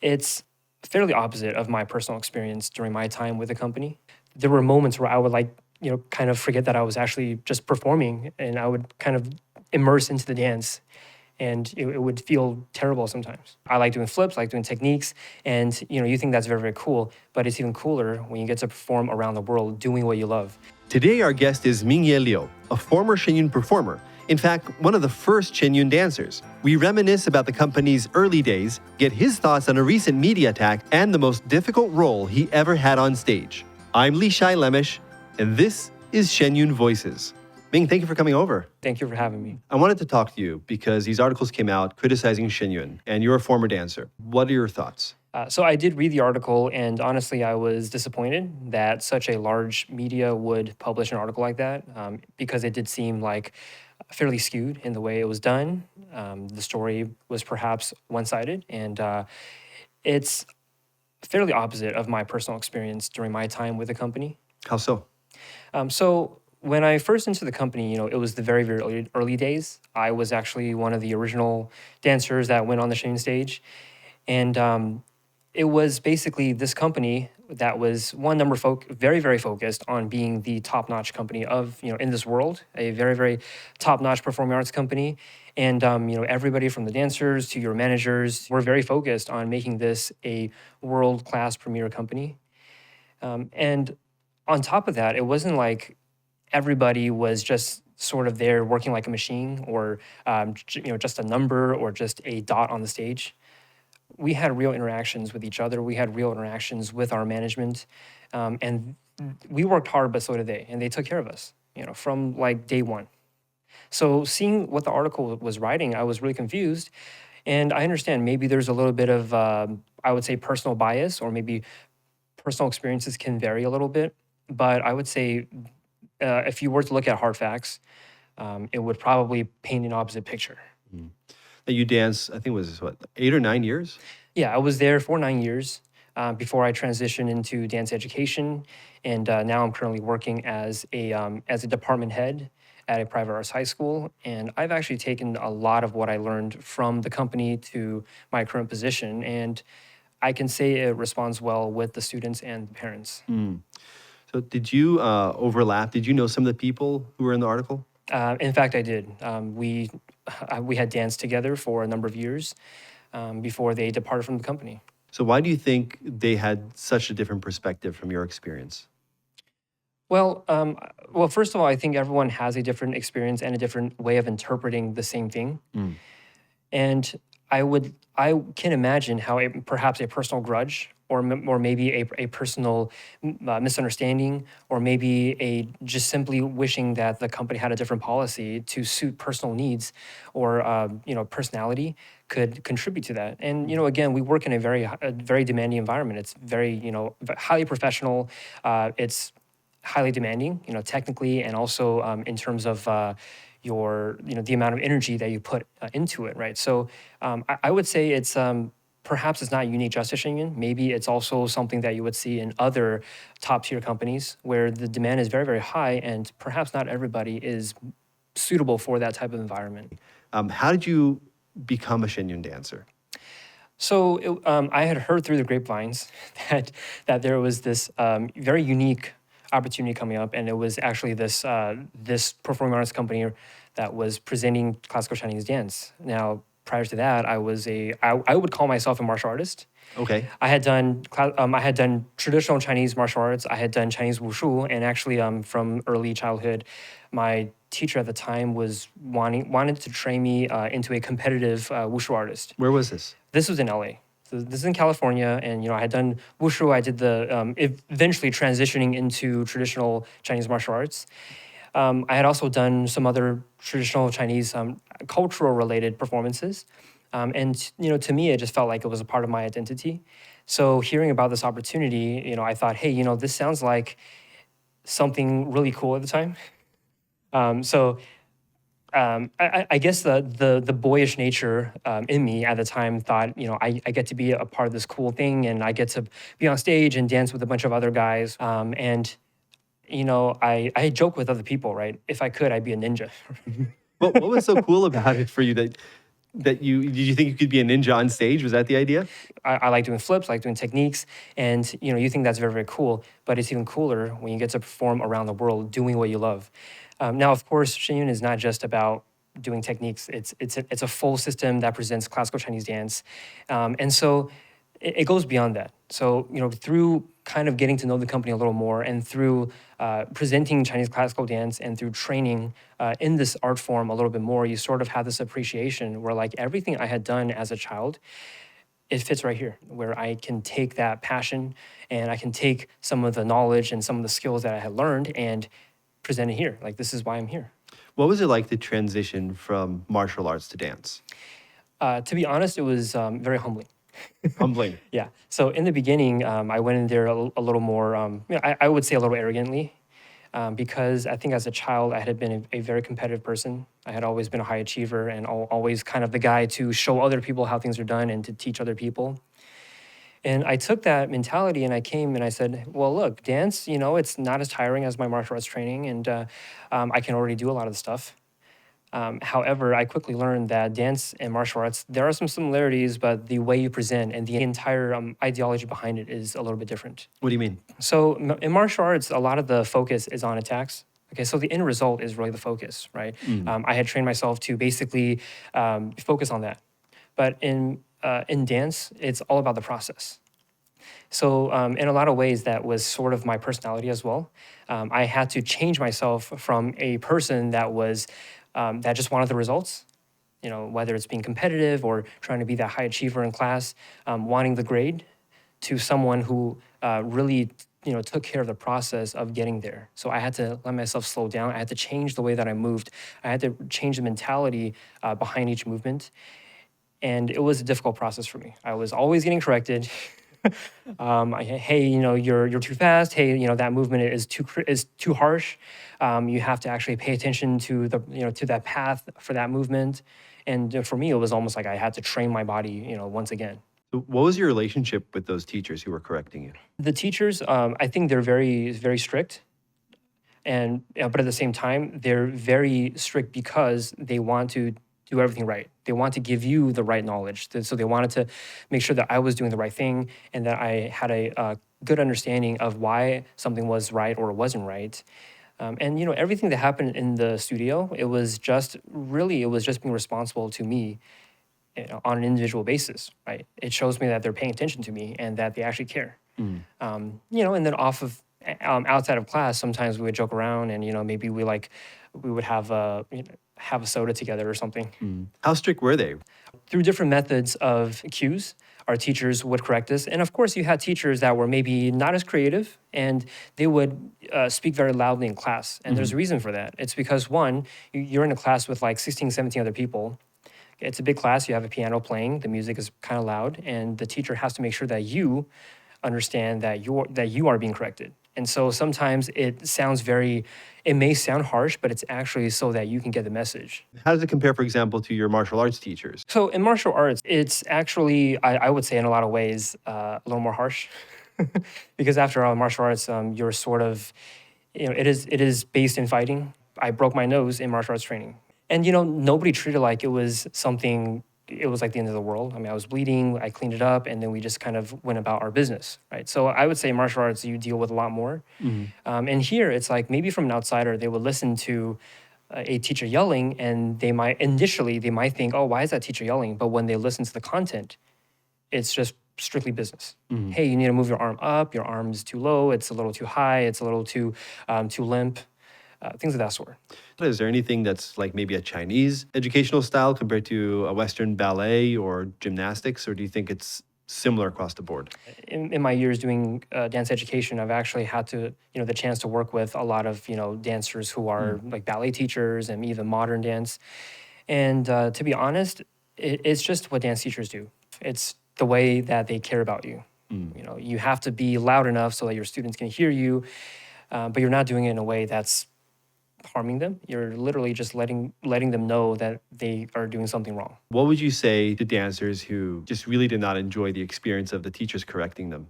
It's fairly opposite of my personal experience during my time with the company. There were moments where I would kind of forget that I was actually just performing, and I would kind of immerse into the dance, and it would feel terrible sometimes. I like doing flips, I like doing techniques, and you think that's very, very cool, but it's even cooler when you get to perform around the world doing what you love. Today, our guest is Mingye Liu, a former Shenyun performer. In fact, one of the first Shenyun dancers. We reminisce about the company's early days, get his thoughts on a recent media attack, and the most difficult role he ever had on stage. I'm Li Shai Lemish, and this is Shenyun Voices. Ming, thank you for coming over. Thank you for having me. I wanted to talk to you because these articles came out criticizing Shenyun, and you're a former dancer. What are your thoughts? So I did read the article, and honestly, I was disappointed that such a large media would publish an article like that, because it did seem like fairly skewed in the way it was done. The story was perhaps one-sided, and it's fairly opposite of my personal experience during my time with the company. How so? So when I first entered the company, it was the very, very early days. I was actually one of the original dancers that went on the Shenyun stage, and it was basically this company that was very, very focused on being the top-notch company of, in this world, a very, very top-notch performing arts company. And, everybody from the dancers to your managers were very focused on making this a world-class premier company. And on top of that, it wasn't like everybody was just sort of there working like a machine or, just a number or just a dot on the stage. We had real interactions with each other. We had real interactions with our management, and we worked hard, but so did they, and they took care of us, from like day one. So seeing what the article was writing, I was really confused, and I understand maybe there's a little bit of, I would say, personal bias, or maybe personal experiences can vary a little bit, but I would say if you were to look at hard facts, it would probably paint an opposite picture. Mm. You danced, I think it was, 8 or 9 years? Yeah, I was there for 9 years before I transitioned into dance education, and now I'm currently working as a department head at a private arts high school, and I've actually taken a lot of what I learned from the company to my current position, and I can say it responds well with the students and the parents. Mm. So did you overlap? Did you know some of the people who were in the article? In fact, I did. We had danced together for a number of years before they departed from the company. So why do you think they had such a different perspective from your experience? Well, first of all, I think everyone has a different experience and a different way of interpreting the same thing. Mm. And I can imagine how perhaps a personal grudge or maybe a personal misunderstanding, or maybe just simply wishing that the company had a different policy to suit personal needs or personality could contribute to that. And again, we work in a very demanding environment. It's very highly professional. It's highly demanding, technically, and also in terms of your the amount of energy that you put into it, right? So I would say it's perhaps it's not unique just to Shenyun. Maybe it's also something that you would see in other top-tier companies where the demand is very, very high, and perhaps not everybody is suitable for that type of environment. How did you become a Shenyun dancer? So I had heard through the grapevines that there was this very unique opportunity coming up, and it was actually this performing arts company that was presenting classical Chinese dance. Now, prior to that, I would call myself a martial artist. Okay. I had done traditional Chinese martial arts. I had done Chinese wushu, and actually, from early childhood, my teacher at the time was wanted to train me into a competitive wushu artist. Where was this? This was in LA. So this is in California, and I had done wushu. I did eventually transitioning into traditional Chinese martial arts. I had also done some other traditional Chinese cultural-related performances, and to me, it just felt like it was a part of my identity. So hearing about this opportunity, I thought, hey, this sounds like something really cool at the time. I guess the boyish nature in me at the time thought, I get to be a part of this cool thing, and I get to be on stage and dance with a bunch of other guys. I joke with other people, right? If I could, I'd be a ninja. What was so cool about it for you that Did you think you could be a ninja on stage? Was that the idea? I like doing flips, I like doing techniques, and you think that's very, very cool, but it's even cooler when you get to perform around the world doing what you love. Now, of course, Shenyun is not just about doing techniques. It's a full system that presents classical Chinese dance, and so it goes beyond that. So through kind of getting to know the company a little more, and through presenting Chinese classical dance, and through training in this art form a little bit more, you sort of have this appreciation where like everything I had done as a child, it fits right here, where I can take that passion and I can take some of the knowledge and some of the skills that I had learned and present it here. Like, this is why I'm here. What was it like to transition from martial arts to dance? To be honest, it was very humbling. Humbling. Yeah. So in the beginning, I went in there a little more, I would say a little arrogantly, because I think as a child, I had been a very competitive person. I had always been a high achiever and always kind of the guy to show other people how things are done and to teach other people. And I took that mentality and I came and I said, well, look, dance, it's not as tiring as my martial arts training, and I can already do a lot of the stuff. However, I quickly learned that dance and martial arts, there are some similarities, but the way you present and the entire ideology behind it is a little bit different. What do you mean? So in martial arts, a lot of the focus is on attacks. Okay, so the end result is really the focus, right? I had trained myself to basically focus on that. But in dance, it's all about the process. So in a lot of ways, that was sort of my personality as well. I had to change myself from a person that was that just wanted the results, whether it's being competitive or trying to be that high achiever in class, wanting the grade, to someone who really took care of the process of getting there. So I had to let myself slow down. I had to change the way that I moved. I had to change the mentality behind each movement. And it was a difficult process for me. I was always getting corrected. Hey, you're too fast. Hey, that movement is too harsh. You have to actually pay attention to to that path for that movement. And for me, it was almost like I had to train my body, once again. So what was your relationship with those teachers who were correcting you? The teachers, I think they're very, very strict. And but at the same time, they're very strict because they want to do everything right. They want to give you the right knowledge. So they wanted to make sure that I was doing the right thing and that I had a good understanding of why something was right or wasn't right. And everything that happened in the studio, it was just being responsible to me on an individual basis, right? It shows me that they're paying attention to me and that they actually care. And then outside of class, sometimes we would joke around and maybe we would have a soda together or something. How strict were they? Through different methods of cues, our teachers would correct us. And of course, you had teachers that were maybe not as creative, and they would speak very loudly in class. And there's a reason for that. It's because, one, you're in a class with like 16, 17 other people. It's a big class. You have a piano playing. The music is kind of loud. And the teacher has to make sure that you understand that you are being corrected. And so sometimes it may sound harsh, but it's actually so that you can get the message. How does it compare, for example, to your martial arts teachers? So in martial arts, it's actually, I would say in a lot of ways, a little more harsh. Because after all, in martial arts, you're sort of, it is based in fighting. I broke my nose in martial arts training. And, nobody treated it like it was like the end of the world. I mean, I was bleeding, I cleaned it up, and then we just kind of went about our business, right? So I would say martial arts, you deal with a lot more. And here, it's like maybe from an outsider, they would listen to a teacher yelling, and they might think, oh, why is that teacher yelling? But when they listen to the content, it's just strictly business. Hey, you need to move your arm up, your arm is too low, it's a little too high, it's a little too limp. Things of that sort. Is there anything that's like maybe a Chinese educational style compared to a Western ballet or gymnastics, or do you think it's similar across the board? In my years doing dance education, I've actually had to, the chance to work with a lot of, dancers who are like ballet teachers and even modern dance. And to be honest, it's just what dance teachers do. It's the way that they care about you. You have to be loud enough so that your students can hear you, but you're not doing it in a way that's harming them. You're literally just letting them know that they are doing something wrong. What would you say to dancers who just really did not enjoy the experience of the teachers correcting them?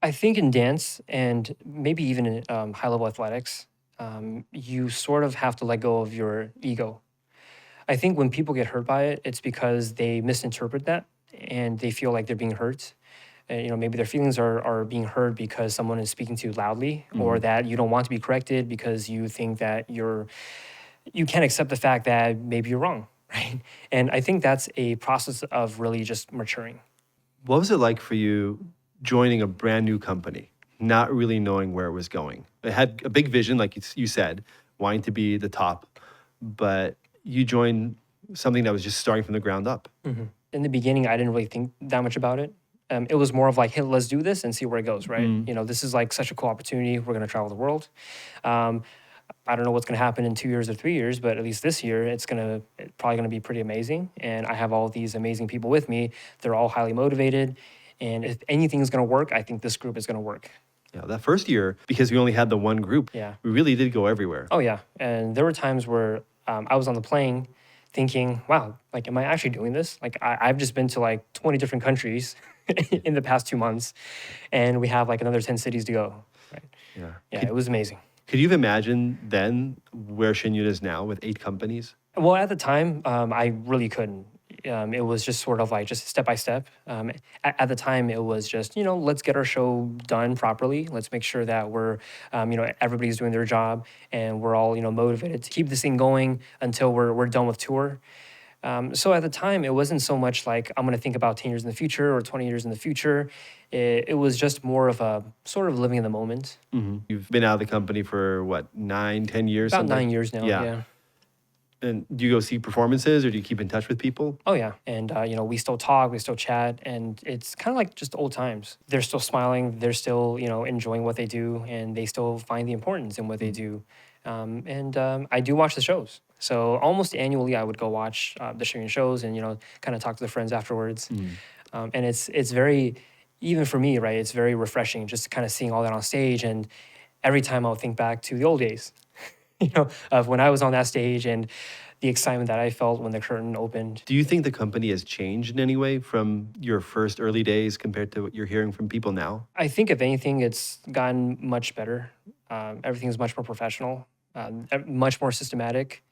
I think in dance and maybe even in high-level athletics, you sort of have to let go of your ego. I think when people get hurt by it, it's because they misinterpret that and they feel like they're being hurt. Maybe their feelings are being heard because someone is speaking too loudly, or that you don't want to be corrected because you think that you can't accept the fact that maybe you're wrong, right? And I think that's a process of really just maturing. What was it like for you joining a brand new company, not really knowing where it was going? It had a big vision, like you said, wanting to be the top, but you joined something that was just starting from the ground up. In the beginning, I didn't really think that much about it. It was more of like, hey, let's do this and see where it goes, right? This is like such a cool opportunity. We're going to travel the world. I don't know what's going to happen in 2 years or 3 years, but at least this year, it's probably going to be pretty amazing. And I have all these amazing people with me. They're all highly motivated. And if anything is going to work, I think this group is going to work. Yeah, that first year, because we only had the one group, we really did go everywhere. Oh, yeah. And there were times where I was on the plane thinking, wow, like, am I actually doing this? Like, I've just been to like 20 different countries in the past 2 months, and we have like another 10 cities to go. Right? Yeah, it was amazing. Could you have imagined then where Shenyun is now with 8 companies? Well, at the time, I really couldn't. It was just sort of like just step by step. At the time, it was just, let's get our show done properly. Let's make sure that we're, everybody's doing their job and we're all, motivated to keep this thing going until we're done with tour. So at the time, it wasn't so much like I'm going to think about 10 years in the future or 20 years in the future. It was just more of a sort of living in the moment. You've been out of the company for what, 9, 10 years? About 9 years now, yeah. And do you go see performances or do you keep in touch with people? Oh, yeah. And, we still talk, we still chat, and it's kind of like just old times. They're still smiling, they're still, enjoying what they do, and they still find the importance in what they do. I do watch the shows. So almost annually, I would go watch the Shenyun shows and, kind of talk to the friends afterwards. And it's very, even for me, right, it's very refreshing just kind of seeing all that on stage. And every time I'll think back to the old days, of when I was on that stage and the excitement that I felt when the curtain opened. Do you think the company has changed in any way from your first early days compared to what you're hearing from people now? I think if anything, it's gotten much better. Everything is much more professional, much more systematic.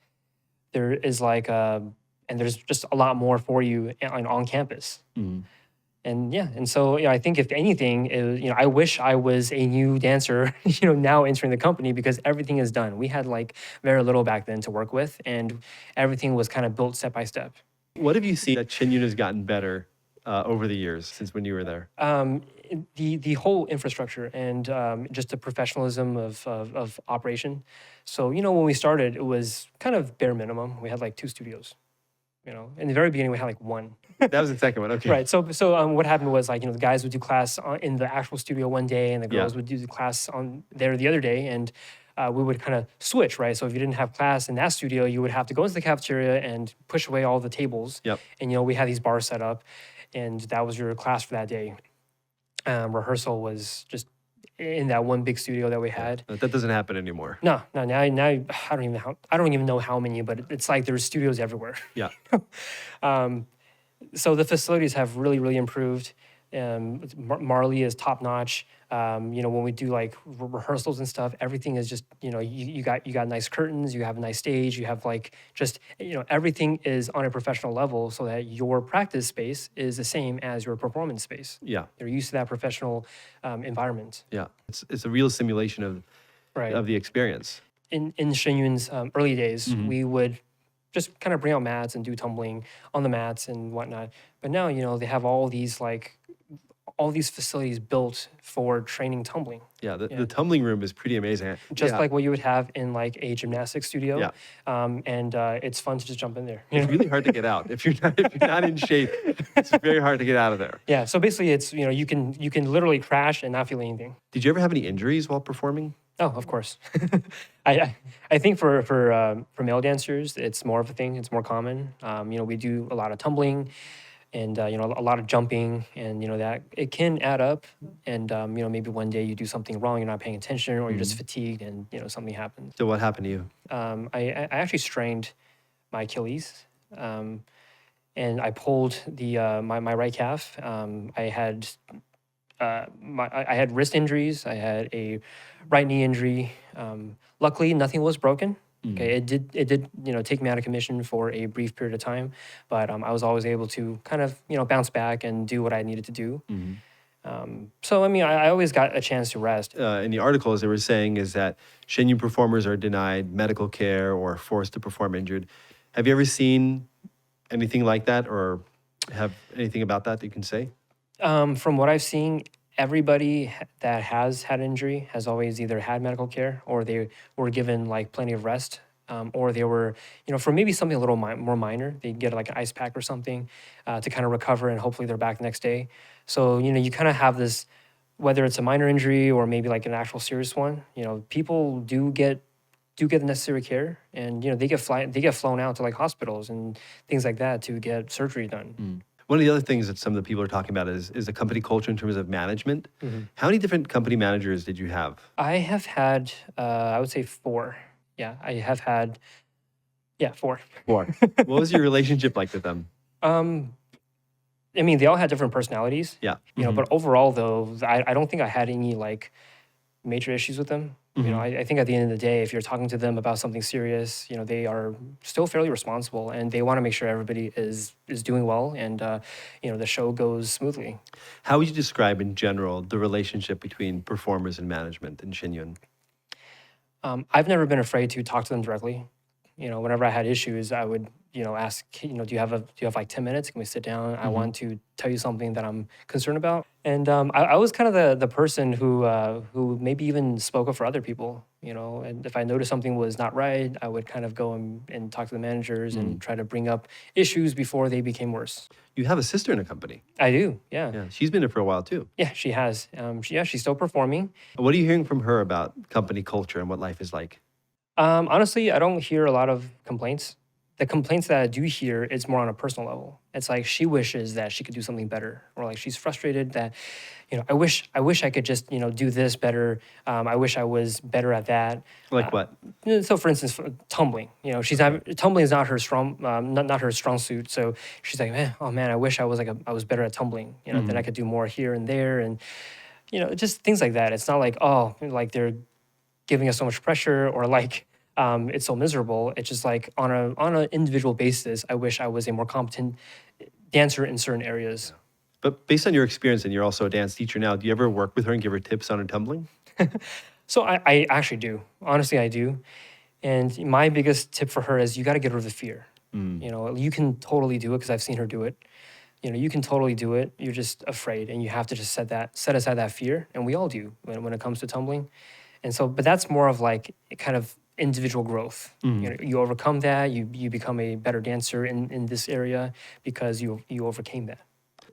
There is and there's just a lot more for you on campus. And so I think if anything, I wish I was a new dancer, now entering the company, because everything is done. We had like very little back then to work with, and everything was kind of built step by step. What have you seen that Shenyun has gotten better over the years since when you were there? The whole infrastructure and just the professionalism of operation. So, when we started, it was kind of bare minimum. We had like 2 studios. In the very beginning, we had like 1. That was the second one, okay. Right. So what happened was the guys would do class in the actual studio one day, and the girls would do the class on there the other day, and we would kind of switch, right? So if you didn't have class in that studio, you would have to go into the cafeteria and push away all the tables. Yep. And we had these bars set up, and that was your class for that day. Rehearsal was just in that one big studio that we had. That doesn't happen anymore. No. Now I don't even know how many, but it's like there's studios everywhere. Yeah. So the facilities have really, really improved. Marley is top notch. When we do like rehearsals and stuff, everything is just, you got nice curtains, you have a nice stage, you have everything is on a professional level so that your practice space is the same as your performance space. Yeah. They're used to that professional environment. Yeah. It's a real simulation of the experience. In Shenyun's early days, we would just kind of bring out mats and do tumbling on the mats and whatnot. But now, they have all these facilities built for training tumbling. Yeah, the tumbling room is pretty amazing. Just like what you would have in like a gymnastics studio. Yeah. It's fun to just jump in there. It's really hard to get out. If you're not in shape, it's very hard to get out of there. Yeah, so basically it's, you can literally crash and not feel anything. Did you ever have any injuries while performing? Oh, of course. I think for male dancers, it's more of a thing. It's more common. We do a lot of tumbling and, a lot of jumping, and, that it can add up. And, maybe one day you do something wrong, you're not paying attention, or you're just fatigued and, something happens. So what happened to you? I actually strained my Achilles, and I pulled my right calf. I had wrist injuries. I had a right knee injury. Luckily, nothing was broken. Okay, it did take me out of commission for a brief period of time, but I was always able to kind of bounce back and do what I needed to do. So I mean, I always got a chance to rest. In the articles, they were saying is that Shenyun performers are denied medical care or forced to perform injured. Have you ever seen anything like that, or have anything about that you can say? From what I've seen, everybody that has had injury has always either had medical care or they were given like plenty of rest, or they were, for maybe something a little more minor, they get like an ice pack or something to kind of recover, and hopefully they're back the next day. So, you kind of have this, whether it's a minor injury or maybe like an actual serious one, people do get the necessary care, and they get flown out to like hospitals and things like that to get surgery done. One of the other things that some of the people are talking about is the company culture in terms of management. How many different company managers did you have? I have had, I would say 4. Yeah, I have had, 4. 4. What was your relationship like with them? I mean, they all had different personalities. Yeah. But overall, though, I don't think I had any like major issues with them. I think at the end of the day, if you're talking to them about something serious, they are still fairly responsible, and they want to make sure everybody is doing well, and the show goes smoothly. How would you describe in general the relationship between performers and management in Shenyun? I've never been afraid to talk to them directly. Whenever I had issues, I would ask, do you have like 10 minutes? Can we sit down? I want to tell you something that I'm concerned about. And I was kind of the person who maybe even spoke up for other people, and if I noticed something was not right, I would kind of go and talk to the managers and try to bring up issues before they became worse. You have a sister in a company. I do, yeah. Yeah, she's been there for a while too. Yeah, she has. She's still performing. What are you hearing from her about company culture and what life is like? Honestly, I don't hear a lot of complaints. The complaints that I do hear, it's more on a personal level. It's like she wishes that she could do something better, or like she's frustrated that, I wish I could just, do this better. I wish I was better at that. Like what? So, for instance, tumbling. Tumbling is not her not her strong suit. So she's like, man, I wish I was better at tumbling. Then I could do more here and there, and just things like that. It's not like like they're giving us so much pressure, or like it's so miserable. It's just like on an individual basis, I wish I was a more competent dancer in certain areas. But based on your experience, and you're also a dance teacher now, do you ever work with her and give her tips on her tumbling? So I actually do. Honestly, I do. And my biggest tip for her is you got to get rid of the fear. You can totally do it, because I've seen her do it. You can totally do it. You're just afraid, and you have to just set aside that fear. And we all do when it comes to tumbling. And so, but that's more of like kind of individual growth. You overcome that, you become a better dancer in this area because you overcame that.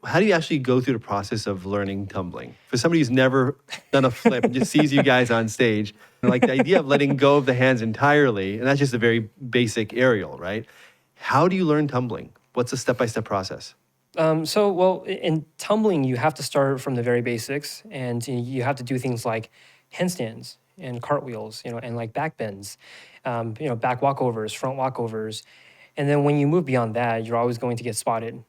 How do you actually go through the process of learning tumbling? For somebody who's never done a flip and just sees you guys on stage, like the idea of letting go of the hands entirely, and that's just a very basic aerial, right? How do you learn tumbling? What's the step-by-step process? Well, in tumbling, you have to start from the very basics, and you have to do things like handstands and cartwheels, and like back bends, back walkovers, front walkovers. And then when you move beyond that, you're always going to get spotted.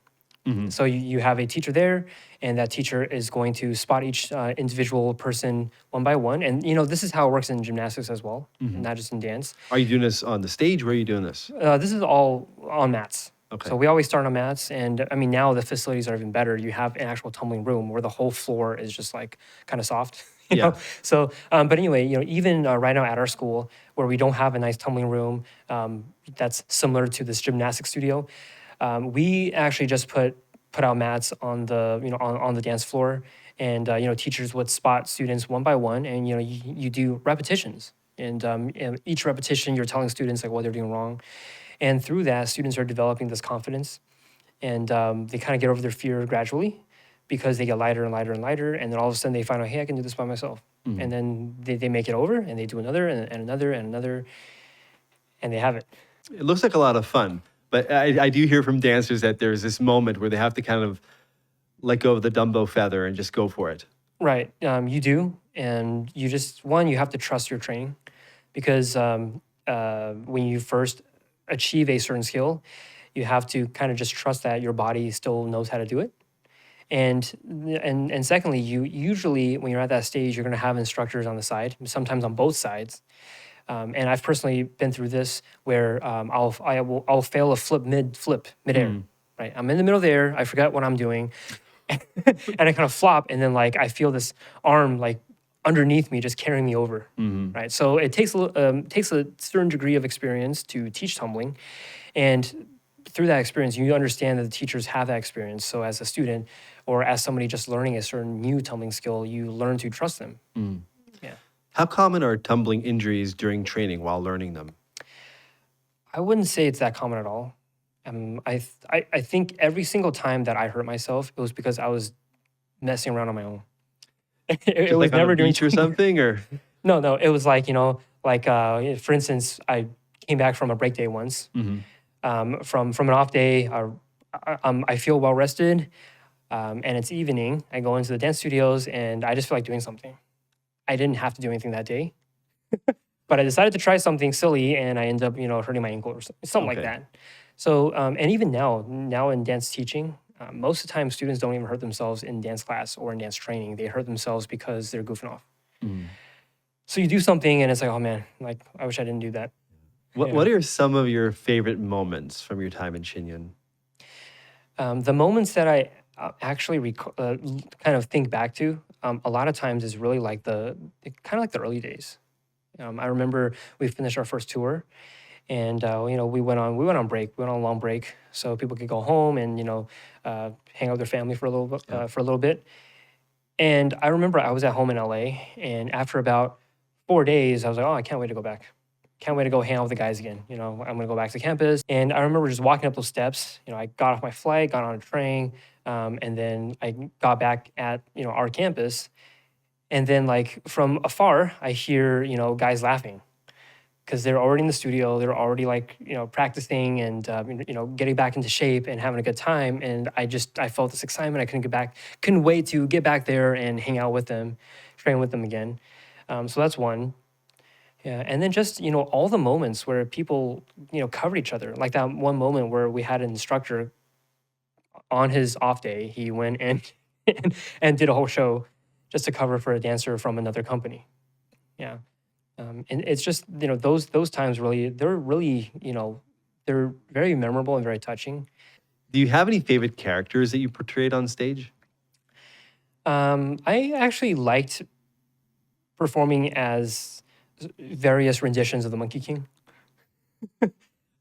So you have a teacher there, and that teacher is going to spot each individual person one by one. And, this is how it works in gymnastics as well, not just in dance. Are you doing this on the stage? Where are you doing this? This is all on mats. Okay. So we always start on mats, and I mean, now the facilities are even better. You have an actual tumbling room where the whole floor is just like kind of soft. You know? So, but anyway, even right now at our school, where we don't have a nice tumbling room that's similar to this gymnastic studio, we actually just put out mats on the on the dance floor, and teachers would spot students one by one, and you do repetitions, and each repetition you're telling students like what they're doing wrong, and through that students are developing this confidence, and they kind of get over their fear gradually, because they get lighter and lighter and lighter, and then all of a sudden they find out, hey, I can do this by myself. And then they make it over, and they do another and another and another, and they have it. It looks like a lot of fun, but I do hear from dancers that there's this moment where they have to kind of let go of the Dumbo feather and just go for it. Right, you do, and you have to trust your training, because when you first achieve a certain skill, you have to kind of just trust that your body still knows how to do it. And secondly, you usually, when you're at that stage, you're going to have instructors on the side, sometimes on both sides, And I've personally been through this where I'll fail a midair. Right, I'm in the middle of the air. I forget what I'm doing, and I kind of flop, and then like I feel this arm like underneath me just carrying me over. Right, so it takes a certain degree of experience to teach tumbling, and through that experience, you understand that the teachers have that experience. So as a student or as somebody just learning a certain new tumbling skill, you learn to trust them. Yeah. How common are tumbling injuries during training while learning them? I wouldn't say it's that common at all. I think every single time that I hurt myself, it was because I was messing around on my own. It was like never on a doing beach or something, or no. It was like for instance, I came back from a break day once. From an off day, I feel well rested, and it's evening. I go into the dance studios, and I just feel like doing something. I didn't have to do anything that day, but I decided to try something silly, and I end up hurting my ankle or something like that. So, and even now in dance teaching, most of the time students don't even hurt themselves in dance class or in dance training. They hurt themselves because they're goofing off. So you do something and it's like, oh man, like I wish I didn't do that. What are some of your favorite moments from your time in Shenyun? The moments that I actually kind of think back to, a lot of times is really like the early days. I remember we finished our first tour. And we went on break. We went on a long break, so people could go home and hang out with their family for a little bit. And I remember I was at home in LA, and after about 4 days, I was like, oh, I can't wait to go back. Can't wait to go hang out with the guys again. I'm gonna go back to campus. And I remember just walking up those steps. I got off my flight, got on a train, and then I got back at our campus. And then like from afar, I hear guys laughing, because they're already in the studio, they're already like, practicing and, getting back into shape and having a good time. And I felt this excitement. I couldn't wait to get back there and hang out with them, train with them again. So that's one. Yeah, and then just, all the moments where people, covered each other. Like that one moment where we had an instructor on his off day, he went and, and did a whole show just to cover for a dancer from another company. Yeah. And it's just, those times they're very memorable and very touching. Do you have any favorite characters that you portrayed on stage? I actually liked performing as various renditions of the Monkey King.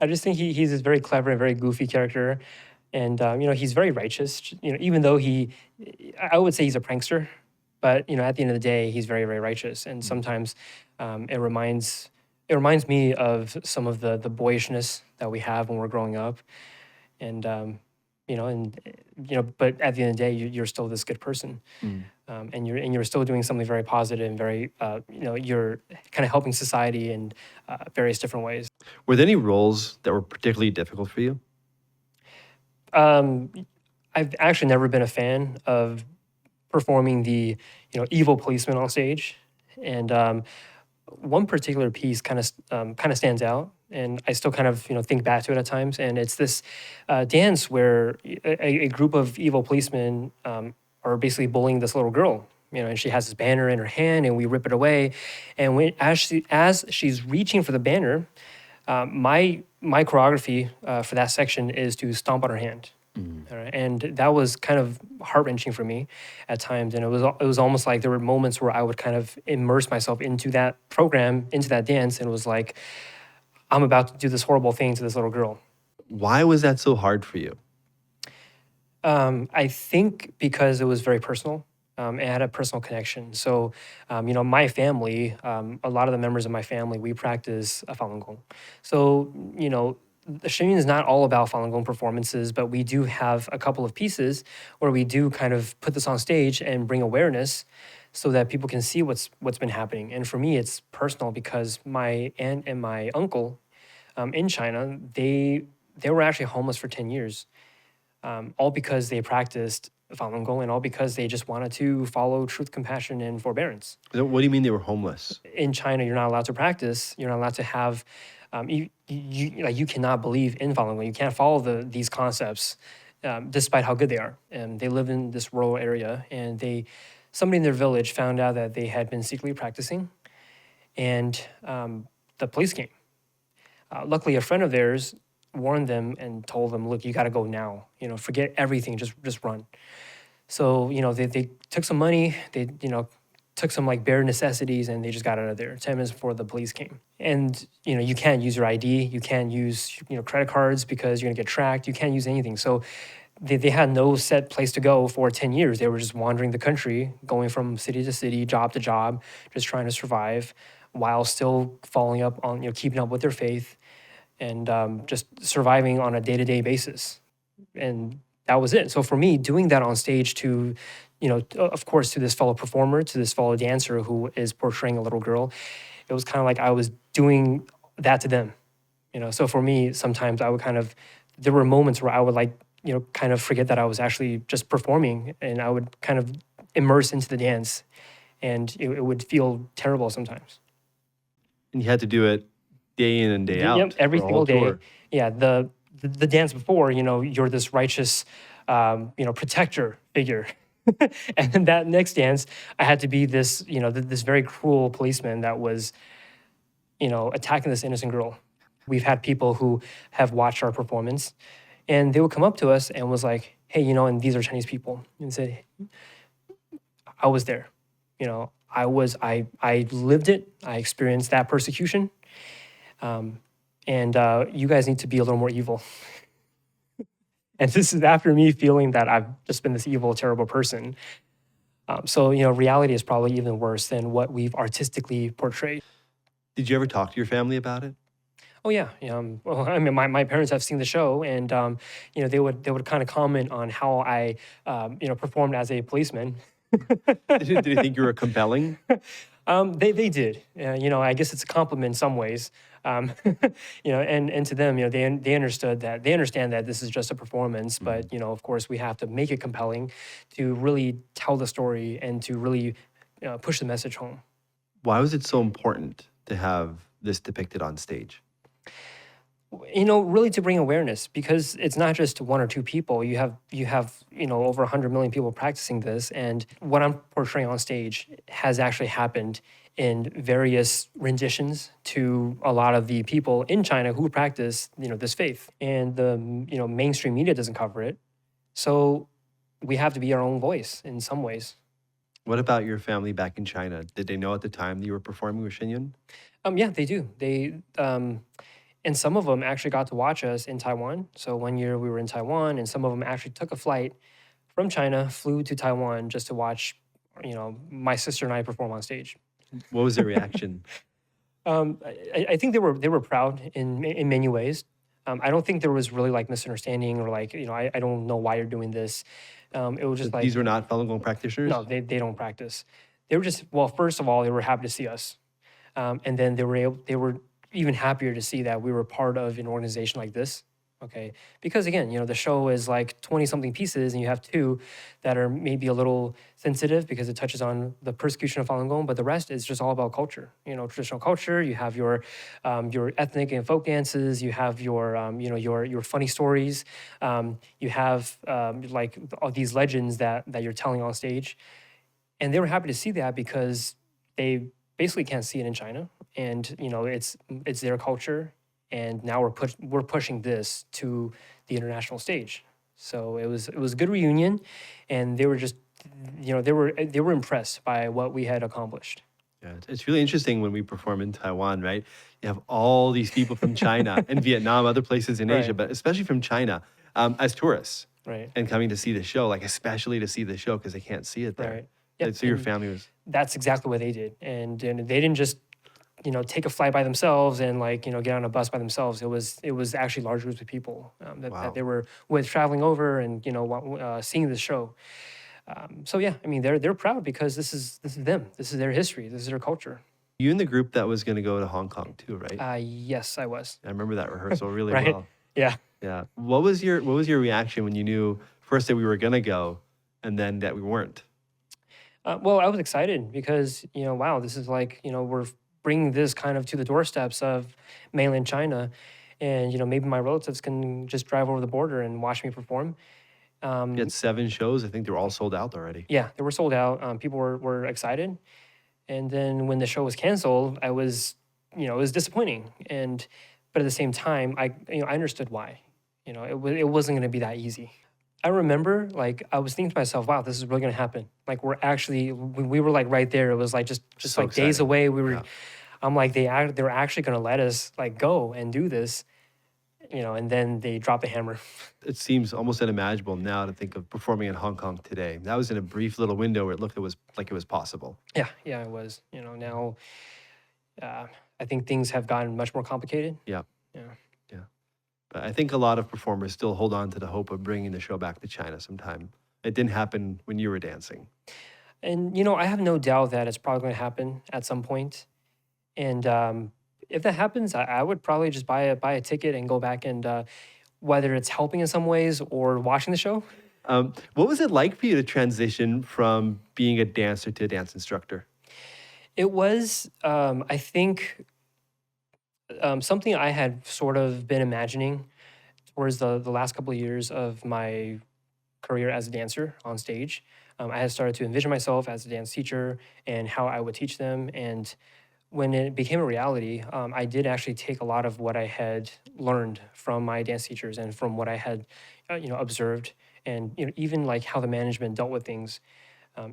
I just think he's this very clever and very goofy character. And, he's very righteous, even though I would say he's a prankster. But at the end of the day, he's very, very righteous, and sometimes it reminds me of some of the boyishness that we have when we're growing up, and but at the end of the day, you're still this good person, and you're still doing something very positive and very you're kind of helping society in various different ways. Were there any roles that were particularly difficult for you? I've actually never been a fan of performing the evil policeman on stage, and one particular piece kind of stands out, and I still kind of think back to it at times. And it's this dance where a group of evil policemen are basically bullying this little girl, and she has this banner in her hand, and we rip it away. And as she's reaching for the banner, my choreography for that section is to stomp on her hand. And that was kind of heart-wrenching for me at times. And it was almost like there were moments where I would kind of immerse myself into that program, into that dance, and it was like, I'm about to do this horrible thing to this little girl. Why was that so hard for you? I think because it was very personal. It had a personal connection. So, my family, a lot of the members of my family, we practice Falun Gong. So, the Shenyun is not all about Falun Gong performances, but we do have a couple of pieces where we do kind of put this on stage and bring awareness so that people can see what's been happening. And for me, it's personal because my aunt and my uncle in China, they were actually homeless for 10 years, all because they practiced Falun Gong and all because they just wanted to follow truth, compassion, and forbearance. What do you mean they were homeless? In China, you're not allowed to practice. You're not allowed to have you cannot believe in Falun Gong. You can't follow these concepts, despite how good they are. And they live in this rural area, and somebody in their village found out that they had been secretly practicing, and the police came. Luckily, a friend of theirs warned them and told them, look, you got to go now. Forget everything, just run. So, they took some money, they, took some like bare necessities, and they just got out of there 10 minutes before the police came. And, you can't use your ID, you can't use, credit cards because you're gonna get tracked, you can't use anything. So they had no set place to go for 10 years. They were just wandering the country, going from city to city, job to job, just trying to survive while still following up on, keeping up with their faith and just surviving on a day-to-day basis. And that was it. So for me, doing that on stage to, of course, to this fellow performer, to this fellow dancer who is portraying a little girl, it was kind of like I was doing that to them. So for me, sometimes I would there were moments where I would kind of forget that I was actually just performing, and I would kind of immerse into the dance, and it would feel terrible sometimes. And you had to do it day in and day out. Yep, every single day. Tour. Yeah, the dance before, you're this righteous, protector figure. And then that next dance, I had to be this, this very cruel policeman that was, attacking this innocent girl. We've had people who have watched our performance, and they would come up to us and was like, hey, and these are Chinese people, and said, I was there. I lived it. I experienced that persecution. And you guys need to be a little more evil. And this is after me feeling that I've just been this evil, terrible person. So, reality is probably even worse than what we've artistically portrayed. Did you ever talk to your family about it? Oh, yeah. Well, I mean, my parents have seen the show, and, they would kind of comment on how I, performed as a policeman. Did they think you were compelling? They did. I guess it's a compliment in some ways. And to them, they understood that, they understand that this is just a performance, but, of course, we have to make it compelling to really tell the story and to really push the message home. Why was it so important to have this depicted on stage? Really to bring awareness, because it's not just one or two people. You have over 100 million people practicing this, and what I'm portraying on stage has actually happened in various renditions to a lot of the people in China who practice, this faith. And the, mainstream media doesn't cover it. So we have to be our own voice in some ways. What about your family back in China? Did they know at the time that you were performing with Shenyun? Yeah, they do. And some of them actually got to watch us in Taiwan. So one year we were in Taiwan, and some of them actually took a flight from China, flew to Taiwan just to watch, my sister and I perform on stage. What was their reaction? I think they were proud in many ways. I don't think there was really misunderstanding or I don't know why you're doing this. It was just These were not Falun Gong practitioners? No, they don't practice. They were just, well, first of all, they were happy to see us. And then they were even happier to see that we were part of an organization like this, okay? Because again, the show is 20-something pieces, and you have two that are maybe a little sensitive because it touches on the persecution of Falun Gong, but the rest is just all about culture. Traditional culture. You have your ethnic and folk dances. You have your funny stories. You have all these legends that you're telling on stage, and they were happy to see that because they basically can't see it in China. And it's their culture, and now we're pushing this to the international stage. So it was a good reunion, and they were just they were impressed by what we had accomplished. Yeah, it's really interesting when we perform in Taiwan, right? You have all these people from China and Vietnam, other places in Asia, but especially from China, as tourists, right? And coming to see the show, especially to see the show because they can't see it there. Right. Yep. So your family was. That's exactly what they did, and they didn't just take a flight by themselves and get on a bus by themselves. It was actually large groups of people that they were with traveling over and seeing the show. So yeah, I mean they're proud because this is them. This is their history. This is their culture. You in the group that was going to go to Hong Kong too, right? Yes, I was. I remember that rehearsal really right? well. Yeah. Yeah. What was your reaction when you knew first that we were going to go and then that we weren't? Well, I was excited because wow, this is we're bringing this kind of to the doorsteps of mainland China, and maybe my relatives can just drive over the border and watch me perform. You had 7 shows. I think they were all sold out already. Yeah, they were sold out. People were excited, and then when the show was canceled, I was it was disappointing. But at the same time, I understood why. It wasn't going to be that easy. I remember, like, I was thinking to myself, wow, this is really going to happen. Like, we were like right there. It was like just So like days exciting. away. We were, Yeah. I'm like, they're actually going to let us like go and do this, and then they drop the hammer. It seems almost unimaginable now to think of performing in Hong Kong today. That was in a brief little window where it looked like it was possible. Yeah, it was. Now I think things have gotten much more complicated. Yeah. Yeah. But I think a lot of performers still hold on to the hope of bringing the show back to China sometime. It didn't happen when you were dancing. And, I have no doubt that it's probably going to happen at some point. And if that happens, I would probably just buy a ticket and go back and whether it's helping in some ways or watching the show. What was it like for you to transition from being a dancer to a dance instructor? It was, I think, something I had sort of been imagining towards the last couple of years of my career as a dancer on stage. I had started to envision myself as a dance teacher and how I would teach them. And when it became a reality, I did actually take a lot of what I had learned from my dance teachers and from what I had, observed, and even like how the management dealt with things,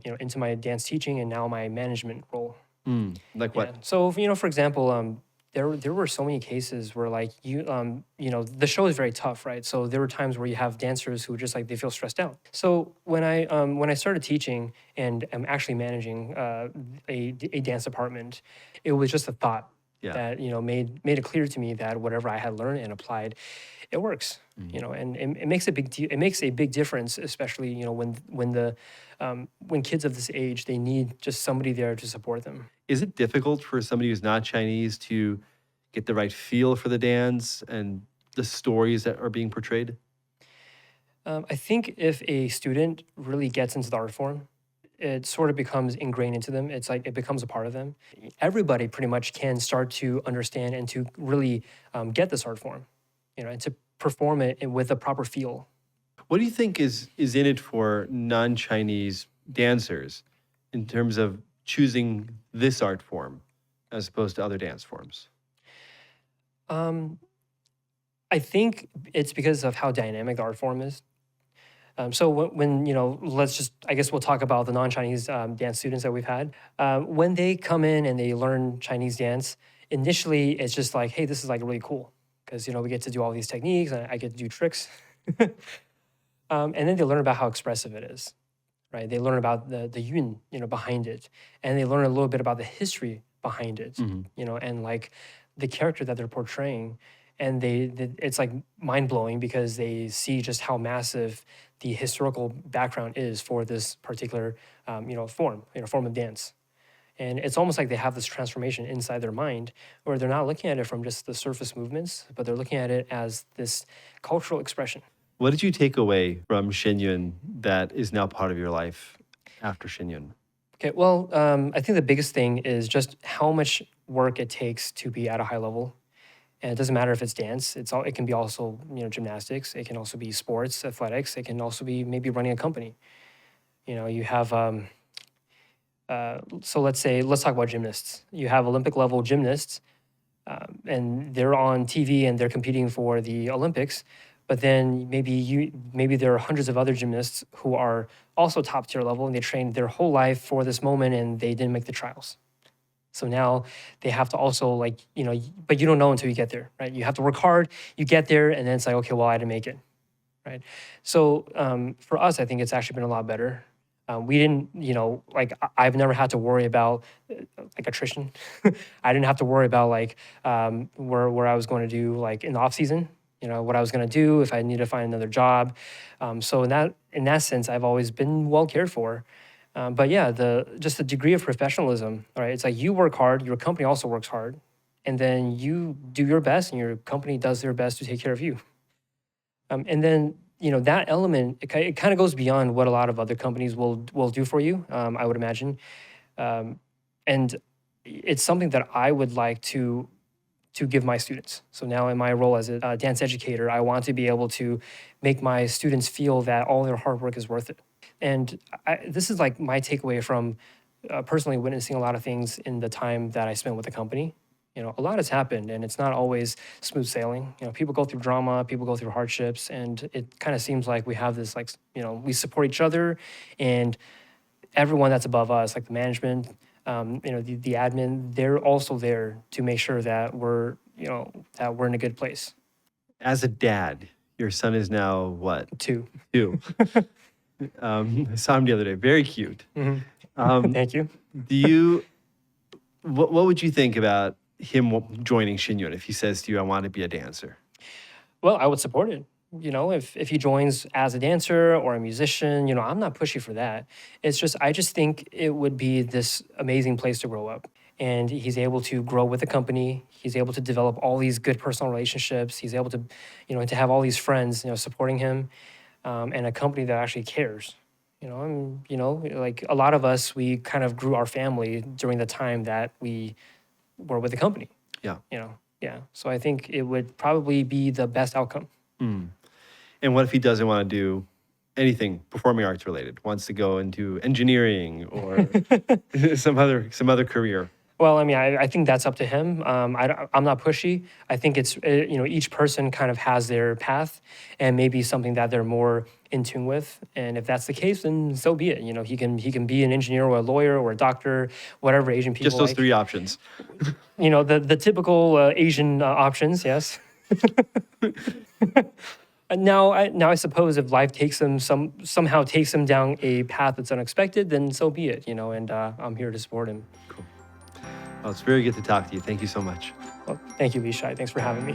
into my dance teaching and now my management role. Like what? Yeah. So, for example, there were so many cases where like the show is very tough, right? So there were times where you have dancers who just like they feel stressed out. So when I started teaching and I'm actually managing a dance department, it was just a thought that made it clear to me that whatever I had learned and applied, it works. And it makes a big difference, especially when kids of this age, they need just somebody there to support them. Is it difficult for somebody who's not Chinese to get the right feel for the dance and the stories that are being portrayed? I think if a student really gets into the art form, it sort of becomes ingrained into them. It's like it becomes a part of them. Everybody pretty much can start to understand and to really get this art form, and to perform it with a proper feel. What do you think is in it for non-Chinese dancers in terms of choosing this art form as opposed to other dance forms? I think it's because of how dynamic the art form is. So when I guess we'll talk about the non-Chinese dance students that we've had. When they come in and they learn Chinese dance, initially it's just like, hey, this is like really cool because we get to do all these techniques and I get to do tricks. And then they learn about how expressive it is, right? They learn about the yun, behind it, and they learn a little bit about the history behind it, and like the character that they're portraying. And it's like mind-blowing because they see just how massive the historical background is for this particular, form of dance. And it's almost like they have this transformation inside their mind where they're not looking at it from just the surface movements, but they're looking at it as this cultural expression. What did you take away from Shenyun that is now part of your life after Shenyun? Okay, well, I think the biggest thing is just how much work it takes to be at a high level. And it doesn't matter if it's dance. It can be also gymnastics. It can also be sports, athletics. It can also be maybe running a company. You have so let's talk about gymnasts. You have Olympic level gymnasts, and they're on TV and they're competing for the Olympics. But then maybe there are hundreds of other gymnasts who are also top tier level and they trained their whole life for this moment and they didn't make the trials. So now they have to also but you don't know until you get there, right? You have to work hard, you get there, and then it's like, okay, well, I didn't make it, right? So for us, I think it's actually been a lot better. We didn't, I've never had to worry about attrition. I didn't have to worry about where I was going to do in the off season, what I was going to do if I need to find another job. So in that sense, I've always been well cared for. But yeah, the degree of professionalism, right? It's like you work hard, your company also works hard, and then you do your best and your company does their best to take care of you. And then, that element, it kind of goes beyond what a lot of other companies will do for you, I would imagine. And it's something that I would like to give my students. So now in my role as a dance educator, I want to be able to make my students feel that all their hard work is worth it. And this is my takeaway from personally witnessing a lot of things in the time that I spent with the company. A lot has happened, and it's not always smooth sailing. People go through drama, people go through hardships, and it kind of seems like we have this, like, we support each other, and everyone that's above us, like the management, the admin, they're also there to make sure that we're in a good place. As a dad, your son is now what? 2. 2. I saw him the other day. Very cute. Thank you. What would you think about him joining Shinyun if he says to you, I want to be a dancer? Well, I would support it. If he joins as a dancer or a musician, I'm not pushy for that. I just think it would be this amazing place to grow up. And he's able to grow with the company. He's able to develop all these good personal relationships. He's able to, to have all these friends, supporting him, and a company that actually cares. Like a lot of us, we kind of grew our family during the time that we were with the company. Yeah. So I think it would probably be the best outcome. And what if he doesn't want to do anything performing arts related? Wants to go into engineering or some other career? Well, I think that's up to him. I'm not pushy. I think it's, each person kind of has their path and maybe something that they're more in tune with. And if that's the case, then so be it. He can be an engineer or a lawyer or a doctor, whatever Asian people Just those like. 3 options. The typical Asian options, yes. Now I suppose if life somehow takes him down a path that's unexpected, then so be it. And I'm here to support him. Cool. Well, it's very good to talk to you. Thank you so much. Well, thank you, Li Shai. Thanks for having me.